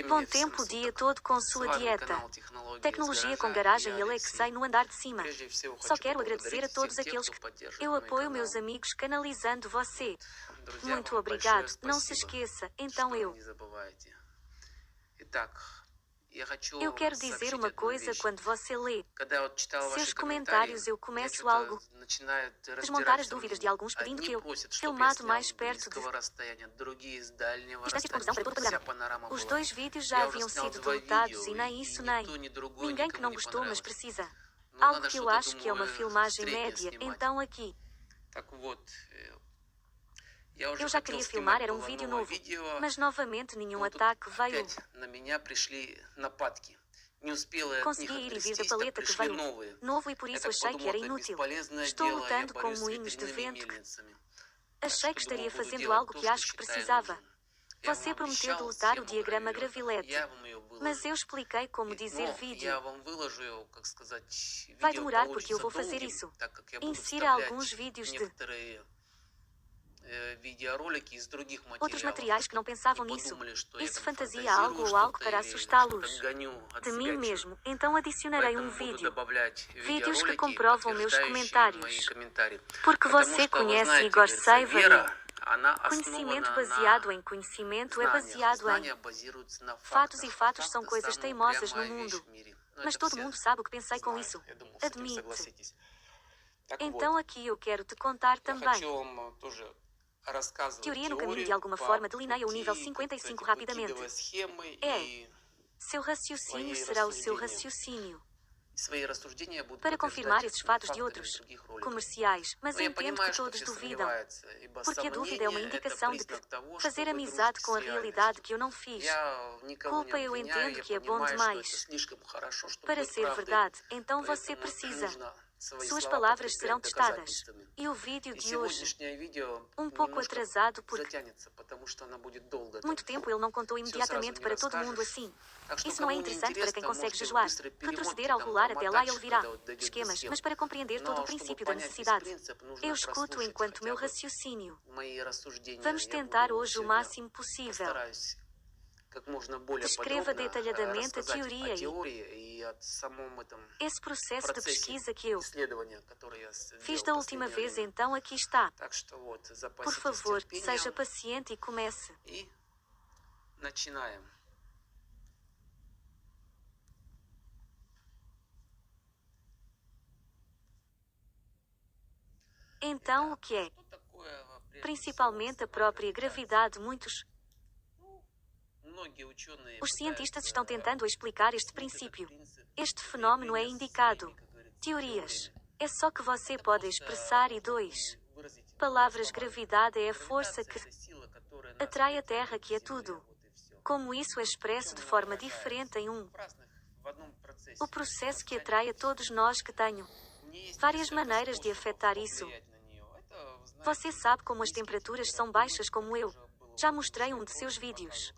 Bom tempo o dia todo com sua dieta. Tecnologia com garagem e Alexei no andar de cima. Só quero agradecer a todos aqueles que eu apoio meus amigos canalizando você. Muito obrigado. Não se esqueça, então eu quero dizer uma coisa quando você lê seus comentários eu começo algo desmontar as dúvidas de alguns pedindo que eu filmado mais perto de distância de condução para todo o panorama. Os 2 vídeos já haviam sido deletados e nem isso nem ninguém que não gostou mas precisa. Algo que eu acho que é uma filmagem média, então aqui. Eu já queria filmar, era um vídeo novo, mas novamente nenhum ataque veio. Consegui ir e vir da paleta que veio novo e por isso achei que era inútil. Estou lutando com moinhos de vento que achei que estaria fazendo algo que acho que precisava. Você prometeu deletar o diagrama Gravilete, mas eu expliquei como dizer vídeo. Vai demorar porque eu vou fazer isso. Insira alguns vídeos de outros materiais que não pensavam nisso. Isso fantasia algo ou algo para assustá-los. De mim mesmo, então adicionarei um vídeo. Vídeos que comprovam meus comentários. Porque você conhece Igor Saivari. Conhecimento baseado em conhecimento é baseado em fatos e fatos são coisas teimosas no mundo. Mas todo mundo sabe o que pensei com isso. Admite. Então aqui eu quero te contar também. Teoria no caminho de alguma forma delineia o nível 55 rapidamente. Seu raciocínio será o seu raciocínio. Para confirmar esses fatos de outros comerciais, mas entendo que todos duvidam. Porque a dúvida é uma indicação de que fazer amizade com a realidade que eu não fiz. Culpa eu entendo que é bom demais. Para ser verdade, então você precisa. Suas palavras serão testadas. E o vídeo de hoje, um pouco atrasado porque muito tempo ele não contou imediatamente para todo mundo assim. Isso não é interessante para quem consegue jejuar. Retroceder ao rolar até lá ele virá. Esquemas, mas para compreender todo o princípio da necessidade. Eu escuto enquanto meu raciocínio. Vamos tentar hoje o máximo possível. Descreva detalhadamente a teoria e esse processo de pesquisa que eu fiz da última vez, então aqui está. Por favor, seja paciente e comece. Então o que é? Principalmente a própria gravidade. Os cientistas estão tentando explicar este princípio. Este fenômeno é indicado. Teorias. É só que você pode expressar e 2 palavras. Gravidade é a força que atrai a Terra, que é tudo. Como isso é expresso de forma diferente em o processo que atrai a todos nós, que tenho várias maneiras de afetar isso. Você sabe como as temperaturas são baixas, como eu já mostrei um de seus vídeos.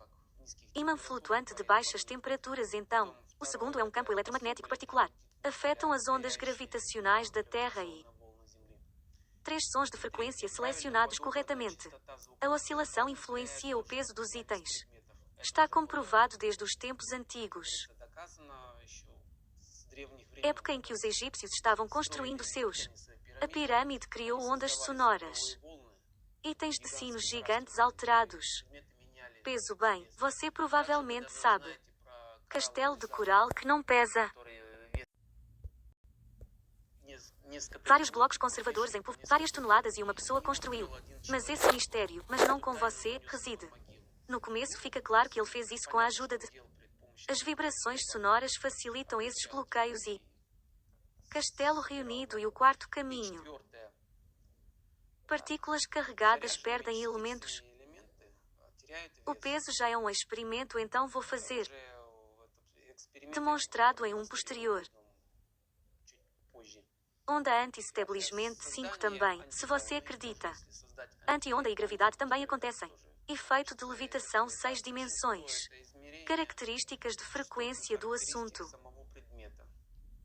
Ímã flutuante de baixas temperaturas. Então, o segundo é um campo eletromagnético particular. Afetam as ondas gravitacionais da Terra e 3 sons de frequência selecionados corretamente. A oscilação influencia o peso dos itens. Está comprovado desde os tempos antigos. Época em que os egípcios estavam construindo a pirâmide criou ondas sonoras. Itens de sinos gigantes alterados. Peso. Bem, você provavelmente sabe. Castelo de coral que não pesa. Vários blocos conservadores em várias toneladas e uma pessoa construiu. Mas esse mistério, mas não com você, reside. No começo fica claro que ele fez isso com a ajuda de as vibrações sonoras facilitam esses bloqueios e castelo reunido e o quarto caminho. Partículas carregadas perdem elementos. O peso já é um experimento, então vou fazer demonstrado em um posterior. Onda anti-establishment 5 também, se você acredita. Anti-onda e gravidade também acontecem. Efeito de levitação 6 dimensões. Características de frequência do assunto.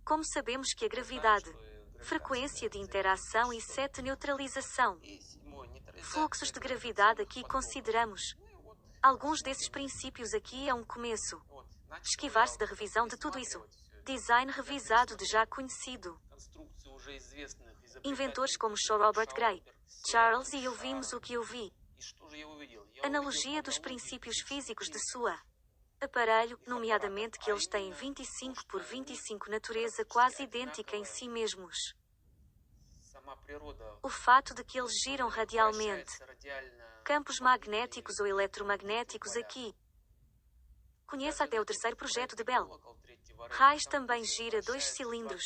Como sabemos que a gravidade, frequência de interação e 7 neutralização. Fluxos de gravidade aqui consideramos Alguns desses princípios aqui é um começo. Esquivar-se da revisão de tudo isso. Design revisado de já conhecido. Inventores como Shaw Robert Gray, Charles e eu vimos o que eu vi. Analogia dos princípios físicos de sua aparelho, nomeadamente que eles têm 25 por 25 natureza quase idêntica em si mesmos. O fato de que eles giram radialmente. Campos magnéticos ou eletromagnéticos aqui. Conheça até o terceiro projeto de Bell. Reis também gira 2 cilindros.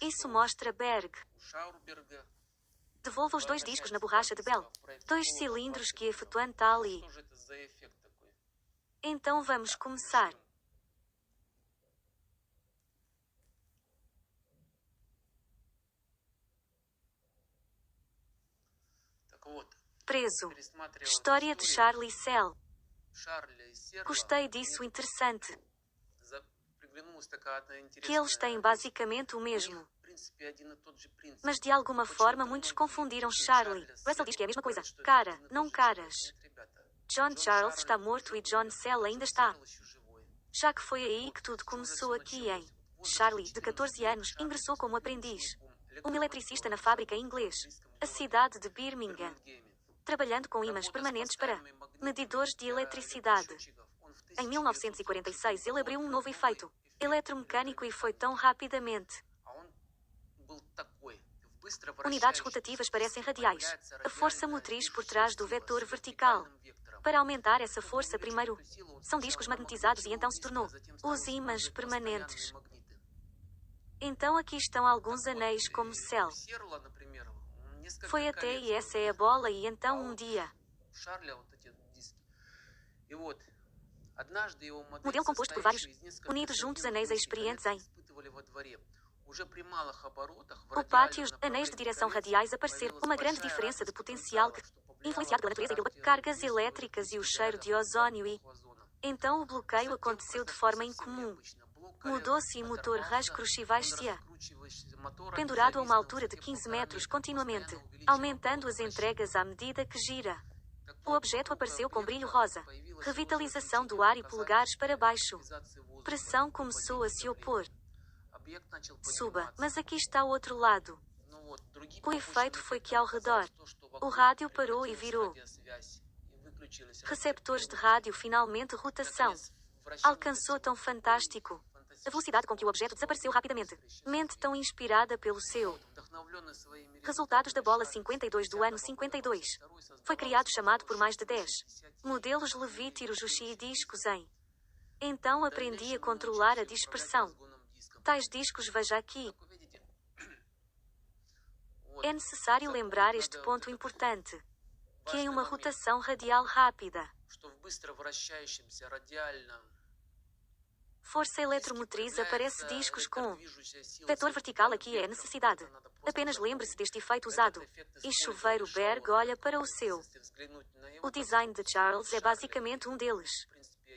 Isso mostra Berg. Devolva os 2 discos na borracha de Bell. 2 cilindros que efetuam tal e... Então vamos começar. Preso. História de Charlie Cell. Gostei disso, interessante. Que eles têm basicamente o mesmo. Mas de alguma forma muitos confundiram Charlie. Russell diz que é a mesma coisa. Cara, não caras. John Charles está morto e John Cell ainda está. Já que foi aí que tudo começou aqui em... Charlie, de 14 anos, ingressou como aprendiz. Um eletricista na fábrica inglês. A cidade de Birmingham. Trabalhando com ímãs permanentes para medidores de eletricidade. Em 1946 ele abriu um novo efeito eletromecânico e foi tão rapidamente. Unidades rotativas parecem radiais. A força motriz por trás do vetor vertical. Para aumentar essa força primeiro, são discos magnetizados e então se tornou os ímãs permanentes. Então aqui estão alguns anéis como Cell. Foi até e essa é a bola e então um dia. Modelo composto por vários, unidos juntos anéis experientes em... O pátio, anéis de direção radiais apareceram, uma grande diferença de potencial que, influenciado pela natureza e cargas elétricas e o cheiro de ozônio e... Então o bloqueio aconteceu de forma incomum. Mudou-se e o motor rascrucivar-se pendurado a uma altura de 15 metros continuamente, aumentando as entregas à medida que gira. O objeto apareceu com brilho rosa. Revitalização do ar e polegares para baixo. Pressão começou a se opor. Suba, mas aqui está o outro lado. O efeito foi que ao redor, o rádio parou e virou. Receptores de rádio finalmente rotação. Alcançou tão fantástico. A velocidade com que o objeto desapareceu rapidamente. Mente tão inspirada pelo seu. Resultados da bola 52 do ano 52. Foi criado chamado por mais de 10 modelos Levítiros e discos em. Então aprendi a controlar a dispersão. Tais discos veja aqui. É necessário lembrar este ponto importante. Que em uma rotação radial rápida. Força eletromotriz aparece discos com vetor vertical aqui é a necessidade. Apenas lembre-se deste efeito usado. E chuveiro Berg olha para o seu. O design de Charles é basicamente um deles.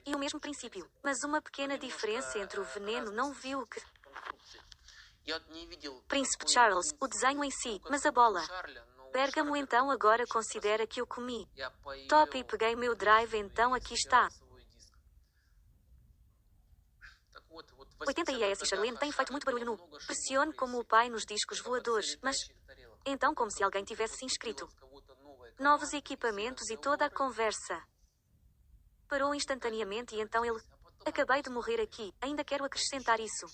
E o mesmo princípio, mas uma pequena diferença entre o veneno não viu o que... Príncipe Charles, o desenho em si, mas a bola. Bergamo então agora considera que eu comi. Top e peguei meu drive então aqui está. 80 IS e Charlene tem feito muito barulho no pressione como o pai nos discos voadores, mas... Então como se alguém tivesse se inscrito. Novos equipamentos e toda a conversa. Parou instantaneamente e então ele... Acabei de morrer aqui, ainda quero acrescentar isso.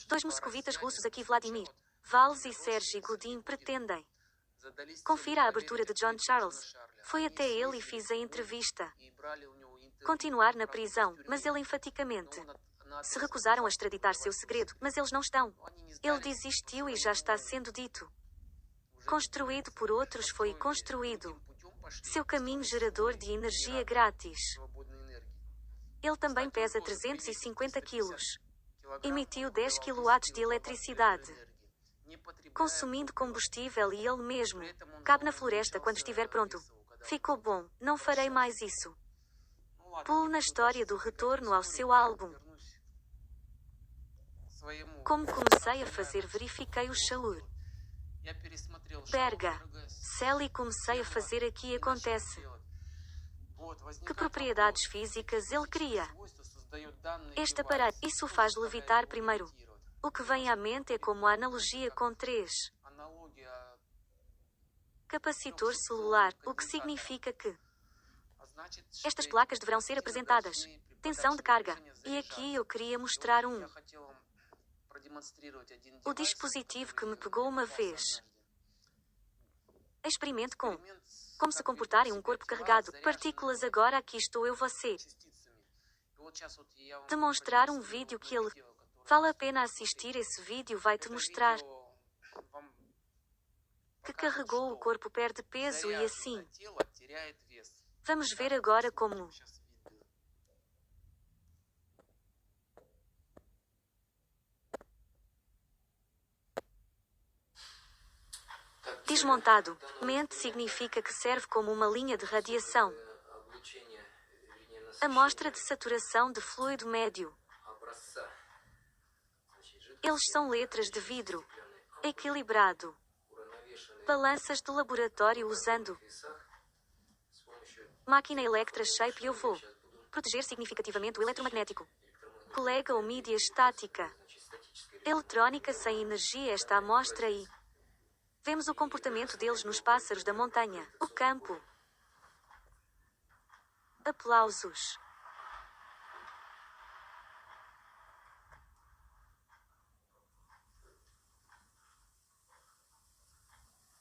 2 moscovitas russos aqui Vladimir. Valls e Sergei Godin pretendem. Confira a abertura de John Charles. Foi até ele e fiz a entrevista. Continuar na prisão, mas ele enfaticamente. Se recusaram a extraditar seu segredo, mas eles não estão. Ele desistiu e já está sendo dito. Construído por outros foi construído. Seu caminho gerador de energia grátis. Ele também pesa 350 quilos. Emitiu 10 kW de eletricidade. Consumindo combustível e ele mesmo. Cabe na floresta quando estiver pronto. Ficou bom, não farei mais isso. Pulo na história do retorno ao seu álbum. Como comecei a fazer verifiquei o Shaur. Berga. Cell e comecei a fazer aqui acontece. Que propriedades físicas ele cria? Este aparato, isso faz levitar primeiro. O que vem à mente é como a analogia com 3 capacitor celular, o que significa que estas placas deverão ser apresentadas. Tensão de carga. E aqui eu queria mostrar o dispositivo que me pegou uma vez. Experimente com como se comportar em um corpo carregado. Partículas. Agora aqui estou eu você. Demonstrar um vídeo que ele... Vale a pena assistir esse vídeo, vai te mostrar que carregou o corpo perde peso e assim. Vamos ver agora como desmontado. Mente significa que serve como uma linha de radiação. Amostra de saturação de fluido médio. Eles são letras de vidro. Equilibrado. Balanças de laboratório usando máquina Electra Shape. Eu vou proteger significativamente o eletromagnético. Colega ou mídia estática. Eletrônica sem energia. Esta amostra e vemos o comportamento deles nos pássaros da montanha. O campo. Aplausos.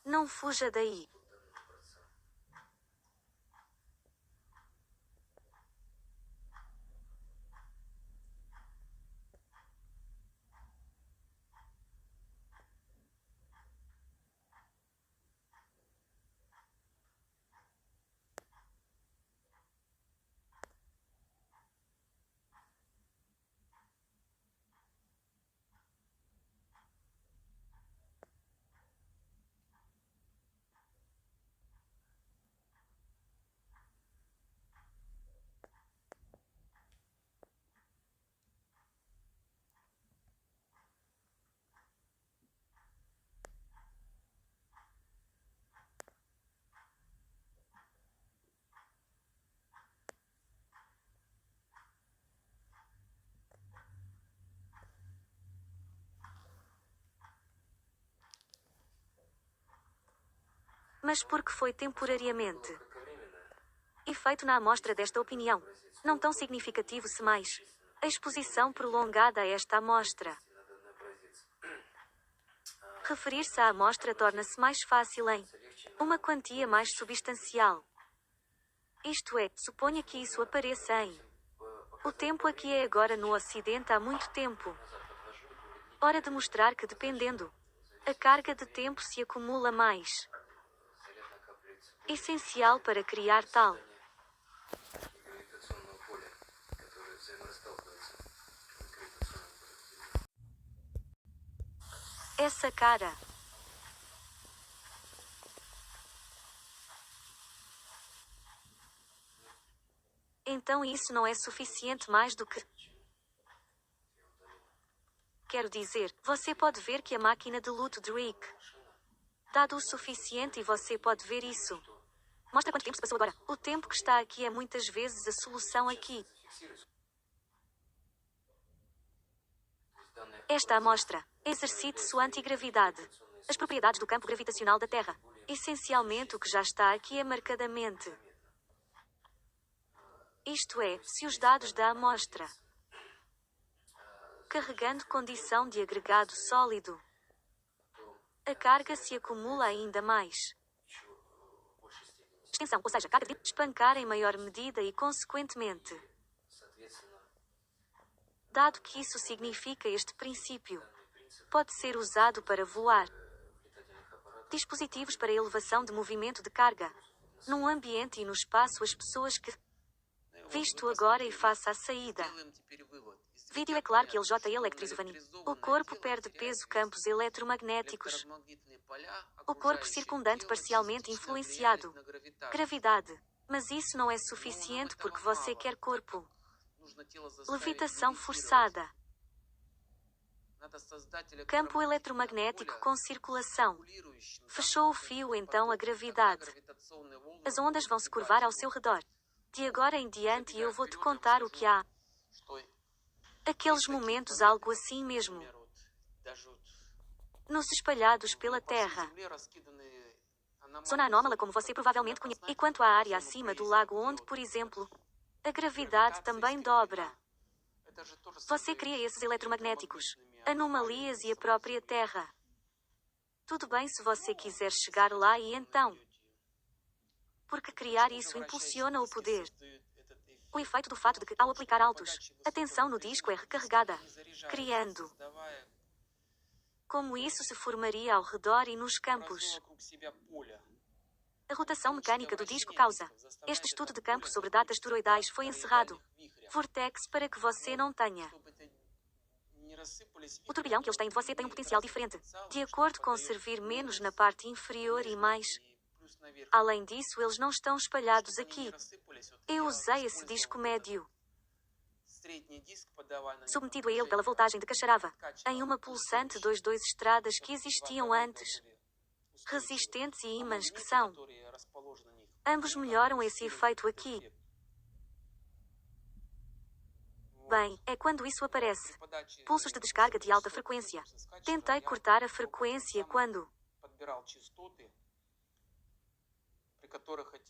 Não fuja daí. Mas porque foi temporariamente. Efeito na amostra desta opinião. Não tão significativo se mais. A exposição prolongada a esta amostra. Referir-se à amostra torna-se mais fácil em uma quantia mais substancial. Isto é, suponha que isso apareça em o tempo aqui é agora no Ocidente há muito tempo. Hora de mostrar que dependendo, a carga de tempo se acumula mais. Essencial para criar tal. Essa cara. Então isso não é suficiente mais do que... Quero dizer, você pode ver que a máquina de luto de Rick. Dado o suficiente e você pode ver isso. Mostra quanto tempo se passou agora. O tempo que está aqui é muitas vezes a solução aqui. Esta amostra. Exercite sua antigravidade. As propriedades do campo gravitacional da Terra. Essencialmente o que já está aqui é marcadamente. Isto é, se os dados da amostra. Carregando condição de agregado sólido. A carga se acumula ainda mais. Extensão, ou seja, carga de espancar em maior medida e consequentemente. Dado que isso significa este princípio, pode ser usado para voar. Dispositivos para elevação de movimento de carga. Num ambiente e no espaço as pessoas que... Visto agora e faça a saída. Vídeo é claro que LJ eletrizovani. O corpo perde peso campos eletromagnéticos. O corpo circundante parcialmente influenciado. Gravidade. Mas isso não é suficiente porque você quer corpo. Levitação forçada. Campo eletromagnético com circulação. Fechou o fio então a gravidade. As ondas vão se curvar ao seu redor. De agora em diante eu vou te contar o que há. Aqueles momentos algo assim mesmo. Nos espalhados pela Terra. Zona anômala como você provavelmente conhece. E quanto à área acima do lago onde, por exemplo, a gravidade também dobra. Você cria esses eletromagnéticos, anomalias e a própria Terra. Tudo bem se você quiser chegar lá e então. Porque criar isso impulsiona o poder. O efeito do fato de que, ao aplicar altos, a tensão no disco é recarregada, criando. Como isso se formaria ao redor e nos campos. A rotação mecânica do disco causa. Este estudo de campo sobre datas toroidais foi encerrado. Vortex para que você não tenha. O turbilhão que eles têm de você tem um potencial diferente, de acordo com servir menos na parte inferior e mais. Além disso, eles não estão espalhados aqui. Eu usei esse disco médio, submetido a ele pela voltagem de Cacharava, em uma pulsante 2 estradas que existiam antes, resistentes e ímãs que são. Ambos melhoram esse efeito aqui. Bem, é quando isso aparece. Pulsos de descarga de alta frequência. Tentei cortar a frequência quando.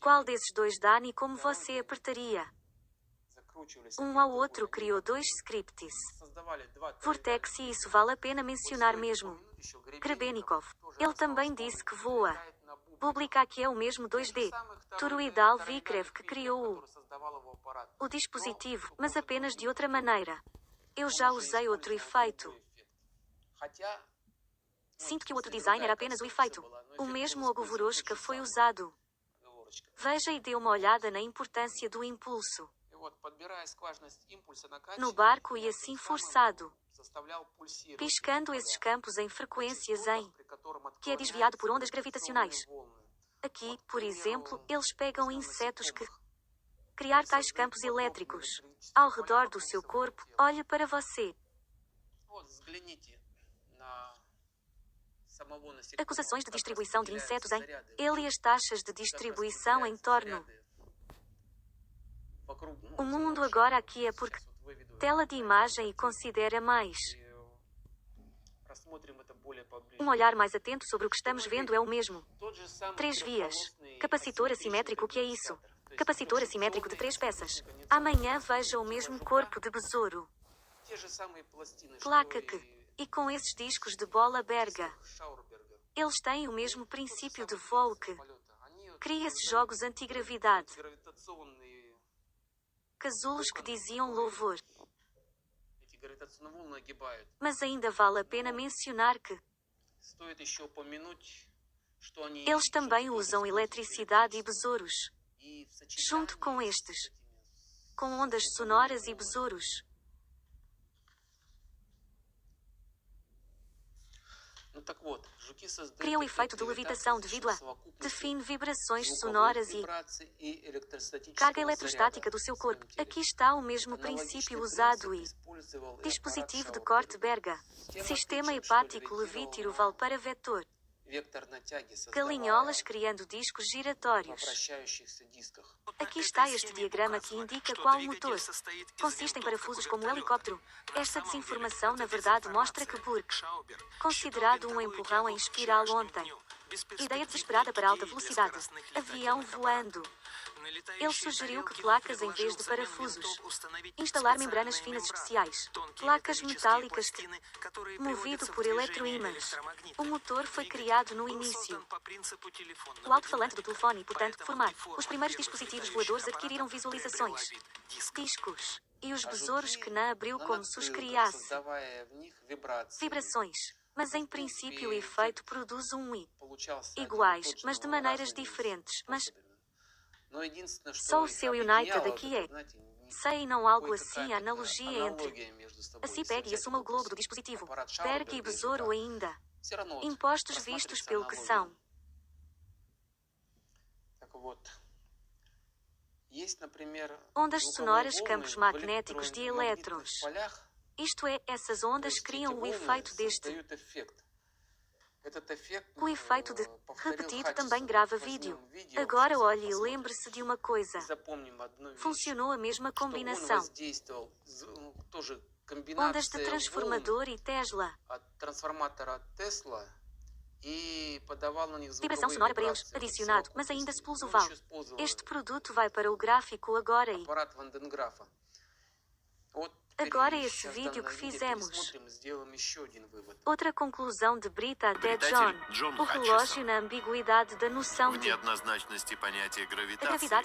Qual desses dois dá e como você apertaria? Um ao outro criou 2 scripts. Vortex e isso vale a pena mencionar mesmo. Grebenikov. Ele também disse que voa. Publica que é o mesmo 2D. Toroidal Vikrev que criou o dispositivo, mas apenas de outra maneira. Eu já usei outro efeito. Sinto que o outro design era apenas o efeito. O mesmo Ogovoroshka foi usado. Veja e dê uma olhada na importância do impulso. No barco e assim forçado. Piscando esses campos em frequências em. Que é desviado por ondas gravitacionais. Aqui, por exemplo, eles pegam insetos que. Criar tais campos elétricos. Ao redor do seu corpo, olhe para você. Acusações de distribuição de insetos em. Ele e as taxas de distribuição em torno. O mundo agora aqui é porque. Tela de imagem e considera mais. Um olhar mais atento sobre o que estamos vendo é o mesmo. 3 vias. Capacitor assimétrico. O que é isso? Capacitor assimétrico de 3 peças. Amanhã veja o mesmo corpo de besouro. Placa que. E com esses discos de bola Berga. Eles têm o mesmo princípio de voo que. Cria-se jogos antigravidade. Casulos que diziam louvor. Mas ainda vale a pena mencionar que. Eles também usam eletricidade e besouros. Junto com estes. Com ondas sonoras e besouros. Cria o efeito de levitação devido a. Define vibrações sonoras e. Carga eletrostática do seu corpo. Aqui está o mesmo princípio usado e. Dispositivo de corte Berga. Sistema hepático Levítiro vale para vetor. Galinholas criando discos giratórios. Aqui está este diagrama que indica qual motor. Consiste em parafusos como um helicóptero. Esta desinformação na verdade mostra que Burke, considerado um empurrão em espiral ontem. Ideia desesperada para alta velocidade. Avião voando. Ele sugeriu que placas em vez de parafusos. Instalar membranas finas especiais. Placas metálicas que. Movido por eletroímãs. O motor foi criado no início. O alto-falante do telefone e, portanto, formar. Os primeiros dispositivos voadores adquiriram visualizações. Discos. E os besouros que não abriu como se os criasse. Vibrações. Mas em princípio o efeito produz um I. Iguais, mas de maneiras diferentes. Mas. Só o seu United aqui é. Sei não algo assim a analogia entre. A CIPEG e assuma o globo do dispositivo. Berg e besouro ainda. Impostos vistos pelo que são. Ondas sonoras, campos magnéticos de elétrons. Isto é, essas ondas criam o efeito deste. O efeito de repetir também grava vídeo. Agora olhe e lembre-se de uma coisa. Funcionou a mesma combinação. Ondas de transformador e Tesla. Vibração sonora para eles, adicionado, mas ainda se pulsa o val. Este produto vai para o gráfico agora e... Agora esse vídeo que fizemos. Outra conclusão de Brita até John. O relógio na ambiguidade da noção de... A gravidade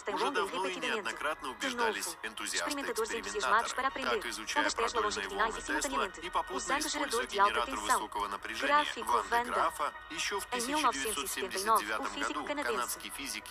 tem longa e repetidamente. De novo, experimentadores entusiasmados para aprender. Ondas Tesla longitudinais e simultaneamente. Usando gerador de alta tensão. Gráfico Wanda. Em 1979, o físico canadense,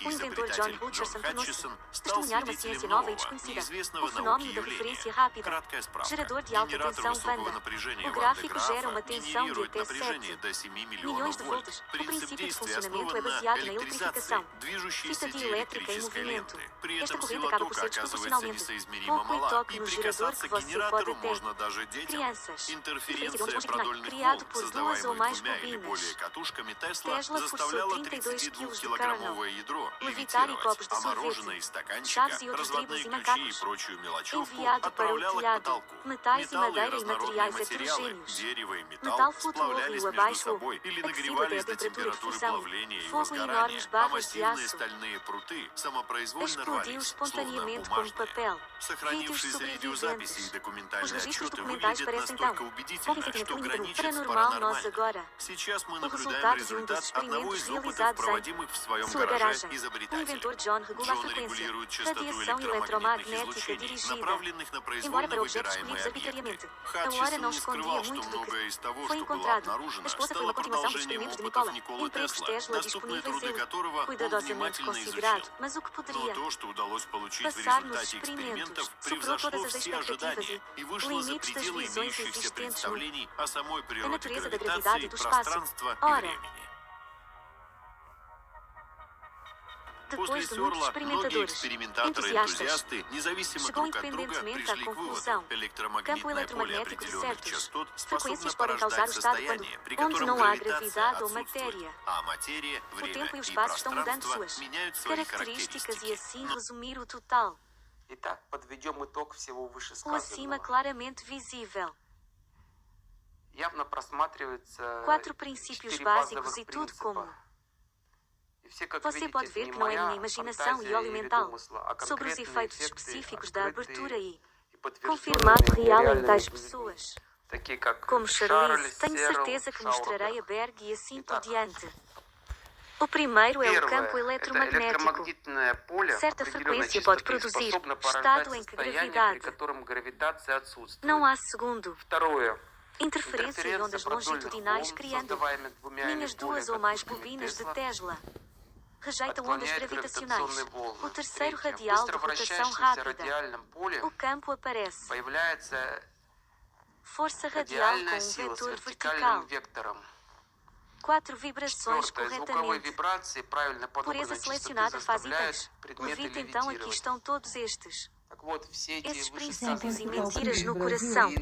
o inventor John Hutcherson tornou-se testemunhar uma ciência nova e desconhecida. O fenómeno da referência rápida. Gerador de alta tensão Wanda. O gráfico gera uma tensão de até 7 milhões de volts. O princípio de funcionamento é baseado na eletrificação. Fita dielétrica em movimento. Esta corrente acaba por ser desproporcionalmente pouco e toque no gerador que você pode até. Crianças. Diferença de ondas longitudinais. Criado por duas ou mais bobinas. Tesla forçou 32 kg de kernel. Levitar e copos de sorvete. Chaves e outros dribles e macacos. Enviado para o telhado. Metais e madeira e materiais heterogêneos. Metal flutuou rio abaixo ou aquecido até a temperatura de fusão. Fogo e enormes barras de aço. Explodiu espontaneamente como papel. Vídeos sobreviventes. Os registros documentais parecem tão convincentemente lindo paranormal nós agora. O resultado de um dos experimentos realizados em sua garagem. O inventor John regula a frequência. Radiação eletromagnética dirigida. Embora para objetos escolhidos arbitrariamente. A hora não escondia muito do que foi encontrado. A esposa foi uma continuação dos experimentos de Nikola. Empregos Tesla disponíveis ele cuidadosamente considerado. Mas o que poderia passar nos experimentos superou todas as expectativas e limites das visões existentes a natureza da gravidade e do espaço. Ora, depois de muitos experimentadores entusiastas, chegou independentemente à conclusão: campo eletromagnético de certas frequências podem causar o estado onde não há gravidade ou matéria. O tempo e o espaço estão mudando suas características e assim resumir o total. O acima claramente visível. 4 princípios básicos e tudo como... Você pode ver que não é minha imaginação e óleo mental sobre os efeitos específicos da abertura e confirmado real em tais pessoas. Como Charlize, tenho certeza que mostrarei a Berg e assim por diante. O primeiro é o campo eletromagnético. Certa frequência pode produzir estado em que gravidade não há segundo. Interferência e ondas longitudinais criando minhas 2 ou mais bobinas de Tesla. Rejeitam ondas gravitacionais. O terceiro radial de rotação rápida. O campo aparece. Força radial com um vetor vertical. 4 vibrações corretamente. Pureza selecionada faz itens. Levita então aqui estão todos estes. Esses princípios e mentiras no coração.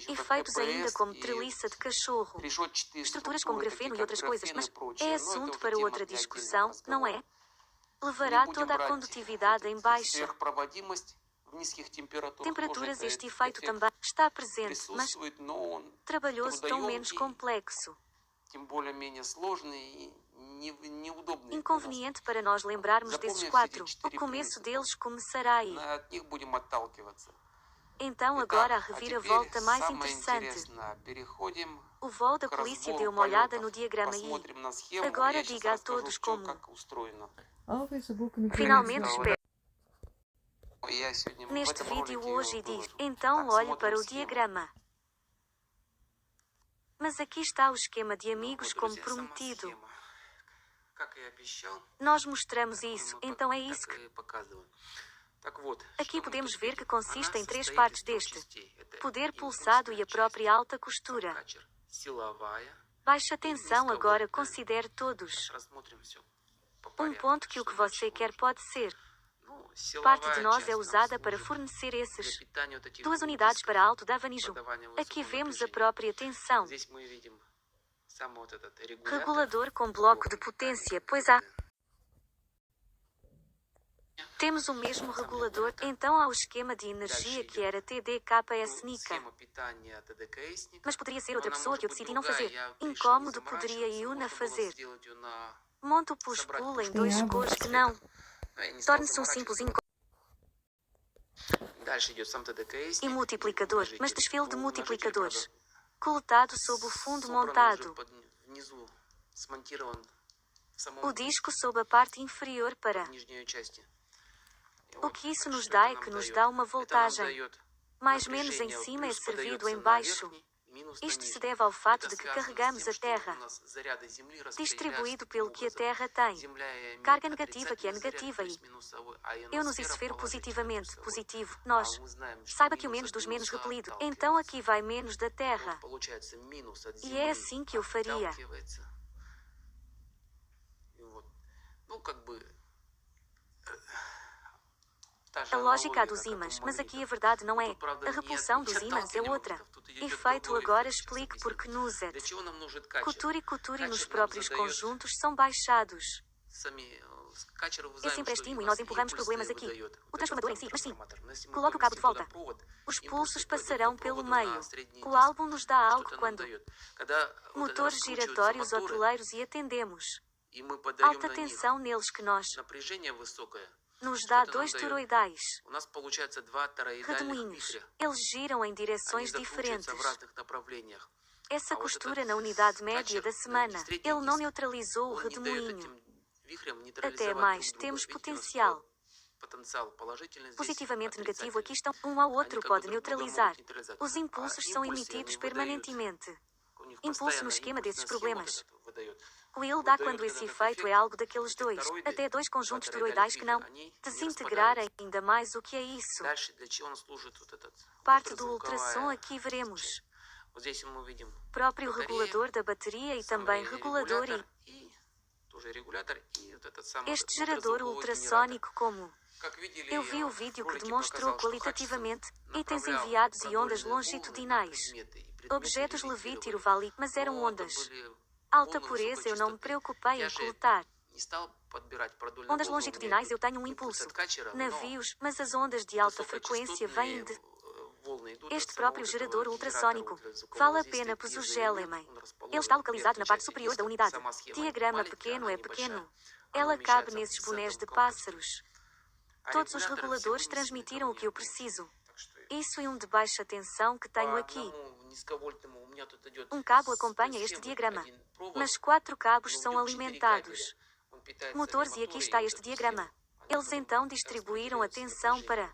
Efeitos ainda como treliça de cachorro. Estruturas como grafeno e outras coisas, mas é assunto para outra discussão, não é? Levará toda a condutividade em baixa. Temperaturas este efeito também está presente, mas trabalhoso tão menos complexo. Inconveniente para nós lembrarmos desses 4. O começo deles começará aí. Então agora a reviravolta mais interessante. O voo da polícia deu uma olhada no diagrama e agora diga a todos como. Finalmente espero. Neste vídeo hoje diz, então olhe para o diagrama. Mas aqui está o esquema de amigos como prometido. Nós mostramos isso, então é isso que... Aqui podemos ver que consiste em 3 partes deste. Poder pulsado e a própria alta costura. Baixa tensão agora considere todos. Um ponto que o que você quer pode ser Parte de nós é usada para fornecer esses. 2 unidades para alto davanijo. Aqui vemos a própria tensão. Regulador com bloco de potência, pois há. Temos o mesmo regulador, então há o esquema de energia que era TDKS-NICA. Mas poderia ser outra pessoa que eu decidi não fazer. Incômodo poderia Yuna fazer. Monta o push-pull em 2 cores que não. Torne-se um simples incômodo. E multiplicador, mas desfile de multiplicadores. Coletado sob o fundo montado. O disco sob a parte inferior para. O que isso nos dá é que nos dá uma voltagem. Mais menos em cima é servido em baixo. Isto se deve ao fato de que carregamos a Terra, distribuído pelo que a Terra tem. Carga negativa que é negativa e eu nos isfero positivamente, positivo, nós. Saiba que o menos dos menos repelido, então aqui vai menos da Terra. E é assim que eu faria. A lógica dos ímãs, mas aqui a verdade não é. A repulsão dos ímãs é outra. Efeito agora explique porque Nuzet. Cuturi nos próprios conjuntos são baixados. Esse empréstimo e nós empurramos problemas aqui. O transformador em si, mas sim. Coloque o cabo de volta. Os pulsos passarão pelo meio. O álbum nos dá algo quando motores giratórios hoteleiros e atendemos. Alta tensão neles que nós nos dá 2 toroidais. Redemoinhos. Eles giram em direções diferentes. Essa costura na unidade média da semana, ele não neutralizou o redemoinho. Até mais, temos potencial. Positivamente negativo aqui estão, um ao outro pode neutralizar. Os impulsos são emitidos permanentemente. Impulso no esquema desses problemas. O IL dá quando esse efeito é algo daqueles 2, até 2 conjuntos toroidais que não desintegrar ainda mais o que é isso. Parte do ultrassom aqui veremos. Próprio regulador da bateria e também regulador e este gerador ultrassônico como eu vi o vídeo que demonstrou qualitativamente itens enviados e ondas longitudinais. Objetos Levitiro-Vali, mas eram ondas. Alta pureza eu não me preocupei em coletar. Ondas longitudinais eu tenho um impulso. Navios, mas as ondas de alta frequência vêm de este próprio gerador ultrassônico. Vale a pena Pzugeleme. Ele está localizado na parte superior da unidade. Diagrama pequeno é pequeno. Ela cabe nesses bonés de pássaros. Todos os reguladores transmitiram o que eu preciso. Isso e um de baixa tensão que tenho aqui. Um cabo acompanha este diagrama. Mas 4 cabos são alimentados. Motores e aqui está este diagrama. Eles então distribuíram a tensão para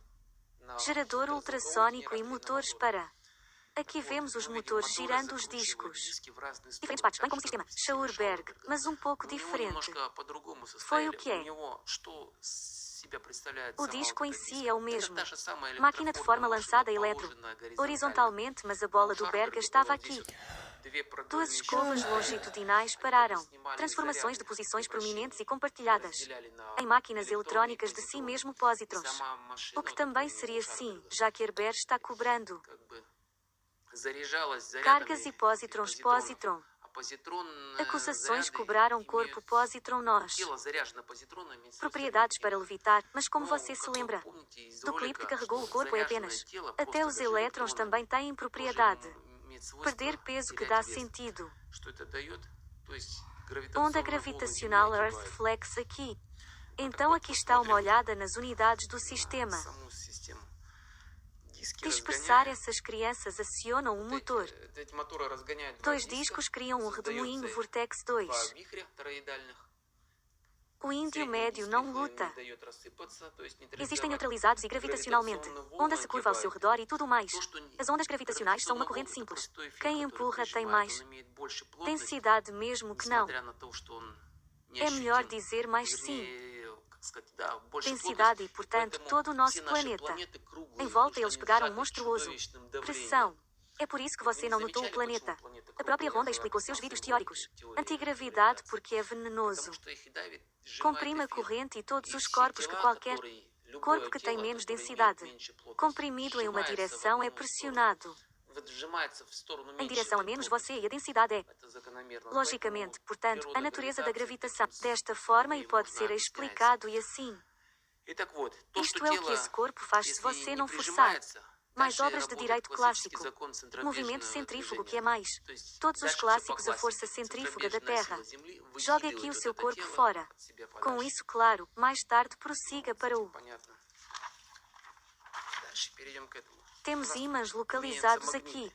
gerador ultrassônico e motores para. Aqui vemos os motores girando os discos. Diferentes partes, bem como o sistema Schauerberg, mas um pouco diferente. Foi o que é. O disco em si é o mesmo. Máquina de forma lançada eletro. Horizontalmente, mas a bola do Berga estava aqui. 2 escovas longitudinais pararam. Transformações de posições prominentes e compartilhadas. Em máquinas eletrónicas de si mesmo positrons. O que também seria sim, já que Herber está cobrando. Cargas e positron. Acusações cobraram corpo positron nós. Propriedades para levitar, mas como você se lembra? Do clipe que carregou o corpo é apenas. Até os elétrons também têm propriedade. Perder peso que dá sentido. Onda gravitacional Earth Flex aqui. Então aqui está uma olhada nas unidades do sistema. Dispersar essas crianças acionam um motor. 2 discos criam um redemoinho Vortex 2. O índio médio não luta. Existem neutralizados e gravitacionalmente. Onda se curva ao seu redor e tudo mais. As ondas gravitacionais são uma corrente simples. Quem empurra tem mais densidade mesmo que não. É melhor dizer mais sim. Densidade e, portanto, todo o nosso planeta. Em volta eles pegaram um monstruoso pressão. É por isso que você não notou o planeta. A própria Honda explicou seus vídeos teóricos. Antigravidade porque é venenoso. Comprime a corrente e todos os corpos que qualquer Corpo que tem menos densidade. Comprimido em uma direção é pressionado em direção a menos você e a densidade é. Logicamente, portanto, a natureza da gravitação. Desta forma e pode ser explicado e assim. Isto é o que esse corpo faz se você não forçar. Mais obras de direito clássico. Movimento centrífugo que é mais. Todos os clássicos a força centrífuga da Terra. Jogue aqui o seu corpo fora. Com isso claro, mais tarde prossiga para o. Temos ímãs localizados aqui.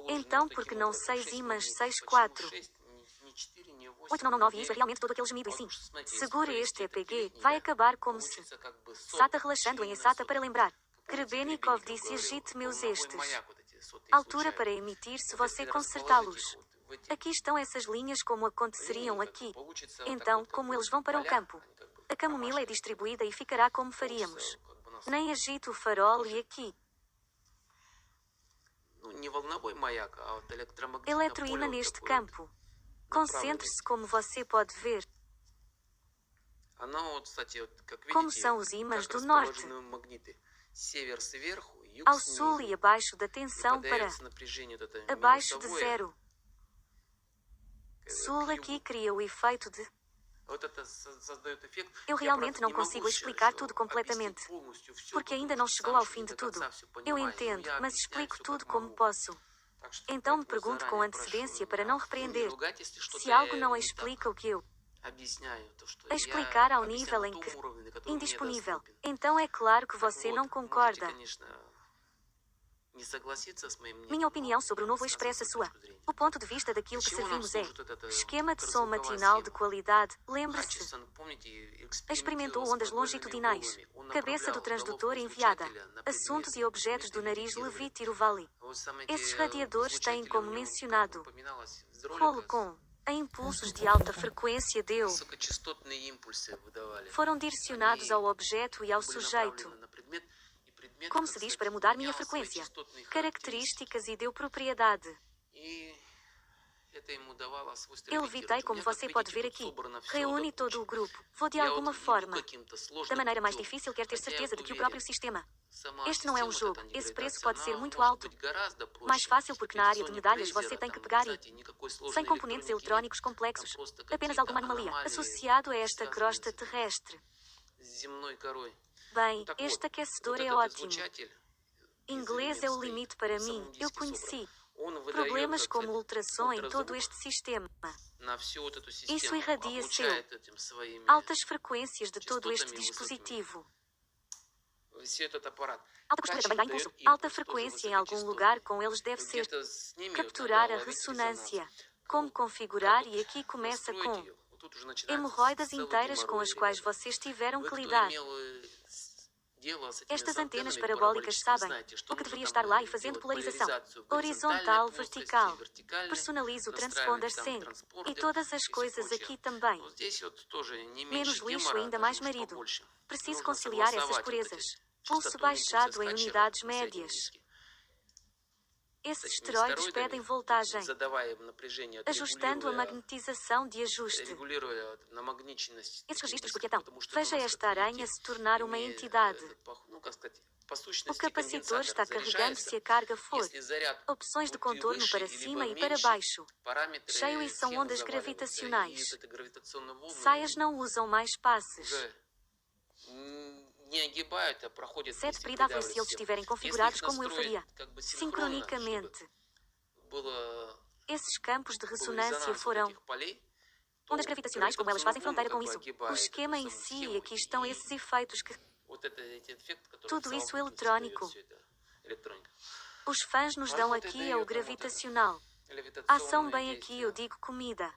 Então por que não 6 ímãs 6, 4? 8999 isso é realmente todo aquele gemido e sim. Segure este EPG, vai acabar como se. Sata relaxando em Sata para lembrar. Grebenikov disse agite meus estes. Altura para emitir se você consertá-los. Aqui estão essas linhas como aconteceriam aqui. Então, como eles vão para o campo. A camomila é distribuída e ficará como faríamos. Nem agite o farol e aqui. Eletroímã neste campo. Concentre-se como você pode ver. Como são os ímãs do norte. Ao sul e abaixo da tensão para abaixo de zero. Sul aqui cria o efeito de. Eu realmente não consigo explicar tudo completamente, porque ainda não chegou ao fim de tudo. Eu entendo, mas explico tudo como posso. Então me pergunto com antecedência para não repreender. Se algo não explica o que eu explicar ao nível em que indisponível, então é claro que você não concorda. Minha opinião sobre o novo expressa sua. O ponto de vista daquilo que servimos é esquema de som matinal de qualidade. Lembre-se. Experimentou ondas longitudinais. Cabeça do transdutor enviada. Assuntos e objetos do nariz Levitiro Valley. Esses radiadores têm como mencionado rolo com a impulsos de alta frequência deu. Foram direcionados ao objeto e ao sujeito. Como se diz para mudar minha frequência? Características e deu propriedade. Eu levitei como você pode ver aqui. Reúne todo o grupo. Vou de alguma forma. Da maneira mais difícil quer ter certeza de que o próprio sistema. Este não é um jogo. Esse preço pode ser muito alto. Mais fácil porque na área de medalhas você tem que pegar e. Sem componentes eletrónicos complexos. Apenas alguma anomalia. Associado a esta crosta terrestre. Bem, este aquecedor é ótimo. Inglês é o limite para mim. Eu conheci problemas como ultrassom em todo este sistema. Isso irradia seu altas frequências de todo este dispositivo. Alta costura também dá impulso. Alta frequência em algum lugar com eles deve ser capturar a ressonância. Como configurar e aqui começa com hemorroidas inteiras com as quais vocês tiveram que lidar. Estas antenas parabólicas sabem o que deveria estar lá e fazendo polarização horizontal, vertical. Personalizo o transponder sync e todas as coisas aqui também. Menos lixo ainda mais marido. Preciso conciliar essas purezas. Pulso baixado em unidades médias. Esses esteroides pedem voltagem, ajustando a magnetização de ajuste. Esses registros porque então, veja esta aranha se tornar uma entidade. O capacitor está carregando se a carga for. Opções de contorno para cima e para baixo. Cheio e são ondas gravitacionais. Saias não usam mais passes. 7 PRIDAV se eles estiverem configurados como eu faria. Sincronicamente. Esses campos de ressonância foram ondas gravitacionais como elas fazem fronteira com isso. O esquema em si e aqui estão esses efeitos que... Tudo isso eletrônico. Os fãs nos dão aqui é o gravitacional. Ação bem aqui eu digo comida.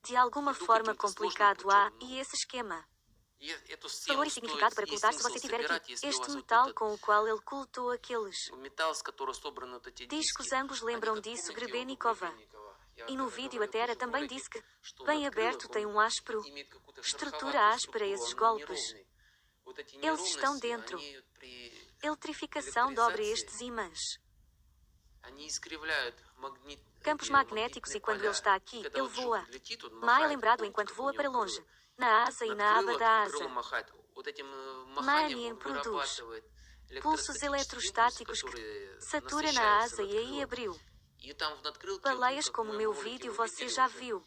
De alguma forma complicado há, e esse esquema. Valor e significado para colocar se você tiver aqui. Este metal com o qual ele colotou aqueles discos ambos lembram disso Grebenikova. E no vídeo a Tera também disse que, bem aberto tem um áspero, estrutura áspera esses golpes. Eles estão dentro. Eletrificação dobra estes ímãs. Campos magnéticos e quando ele está aqui, ele voa. Ma é lembrado enquanto voa para longe, na asa e na aba da asa. Manien produz pulsos eletrostáticos que satura na asa e aí abriu. Baleias como o meu vídeo você já viu.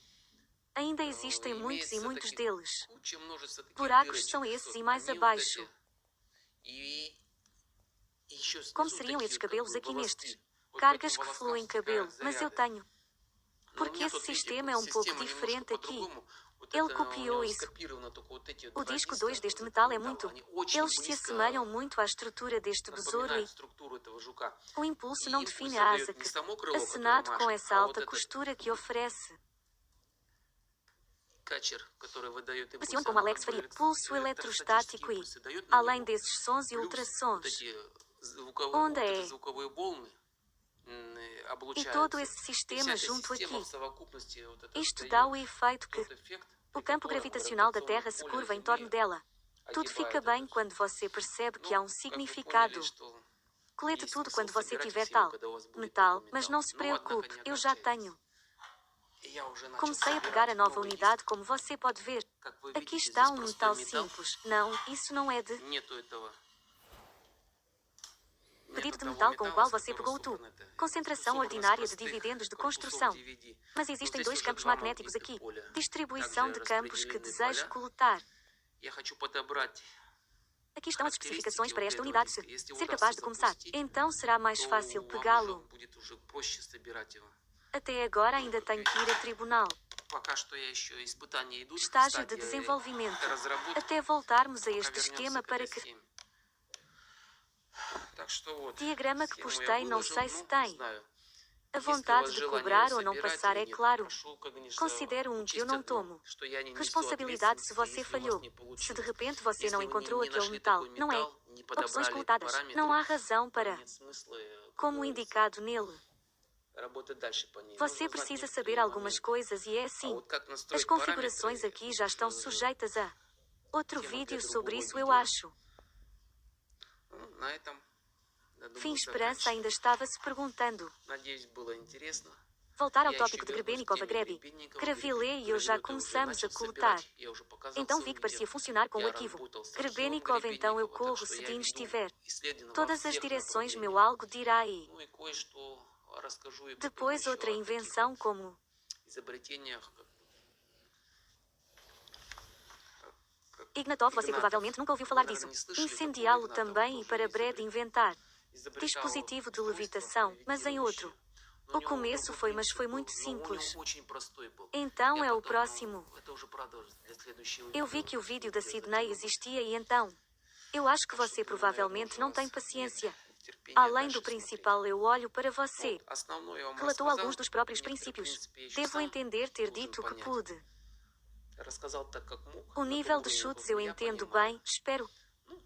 Ainda existem muitos e muitos deles. Buracos são esses e mais abaixo. Como seriam esses cabelos aqui nestes? Cargas que fluem cabelo, mas eu tenho. Porque esse sistema é um pouco diferente aqui. Ele copiou isso. O disco 2 deste metal é muito. Eles se assemelham muito à estrutura deste besouro e o impulso não define a asa que, acenado com essa alta costura que oferece. Pressione como Alex faria, pulso eletrostático e, além desses sons e ultrassons, onda é. E todo esse sistema junto aqui. Isto dá o efeito que o campo gravitacional da Terra se curva em torno dela. Tudo fica bem quando você percebe que há um significado. Colete tudo quando você tiver tal metal, mas não se preocupe, eu já tenho. Comecei a pegar a nova unidade como você pode ver. Aqui está um metal simples. Não, isso não é de pedido de metal com o qual você pegou o tubo. Concentração ordinária de dividendos de construção. Mas existem dois campos magnéticos aqui. Distribuição de campos que desejo coletar. Aqui estão as especificações para esta unidade. Se ser capaz de começar, então será mais fácil pegá-lo. Até agora ainda tenho que ir a tribunal. Estágio de desenvolvimento. Até voltarmos a este esquema para que... Diagrama que postei não sei se tem. A vontade de cobrar ou não passar é claro. Considero que eu não tomo responsabilidade se você falhou. Se de repente você não encontrou aquele metal, não é. Opções coletadas. Não há razão para. Como indicado nele. Você precisa saber algumas coisas e é assim. As configurações aqui já estão sujeitas a outro vídeo sobre isso, eu acho. Fim Esperança ainda estava se perguntando. Voltar ao tópico de Grebennikov a Grebi. Gravilé e eu já começamos a coletar. Então vi que parecia funcionar com o arquivo. Grebennikov, então eu corro se Dean estiver. Todas as direções meu algo dirá e... Depois outra invenção como... Ignatov, você provavelmente nunca ouviu falar disso. Incendiá-lo também e para Brad inventar. Dispositivo de levitação, mas em outro. O começo foi, mas foi muito simples. Então é o próximo. Eu vi que o vídeo da Sydney existia e então... Eu acho que você provavelmente não tem paciência. Além do principal, eu olho para você. Relatou alguns dos próprios princípios. Devo entender ter dito o que pude. O nível de chutes eu entendo bem, espero.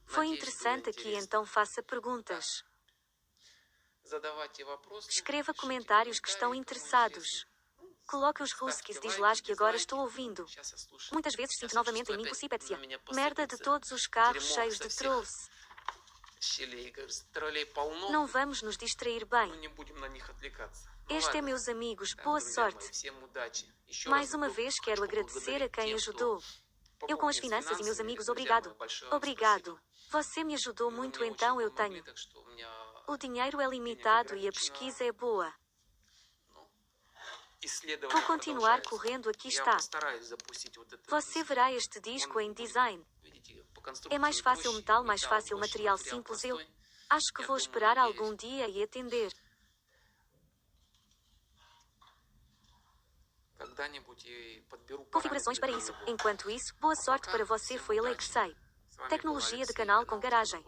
Foi interessante aqui, então faça perguntas. Escreva comentários que estão interessados. Coloque os ruskis, diz Lars que agora estou ouvindo. Muitas vezes sinto novamente em mim Pussipetsia. Merda de todos os carros cheios de trolls. Não vamos nos distrair bem. Este é, meus amigos, boa sorte. Mais uma vez quero agradecer a quem ajudou. Eu com as finanças e meus amigos, obrigado. Obrigado. Você me ajudou muito, então eu tenho. O dinheiro é limitado e a pesquisa é boa. Vou continuar correndo, aqui está. Você verá este disco em design. É mais fácil metal, mais fácil material simples, eu acho que vou esperar algum dia e atender. Configurações para isso. Enquanto isso, boa sorte para você, foi Alexei. Tecnologia de canal com garagem.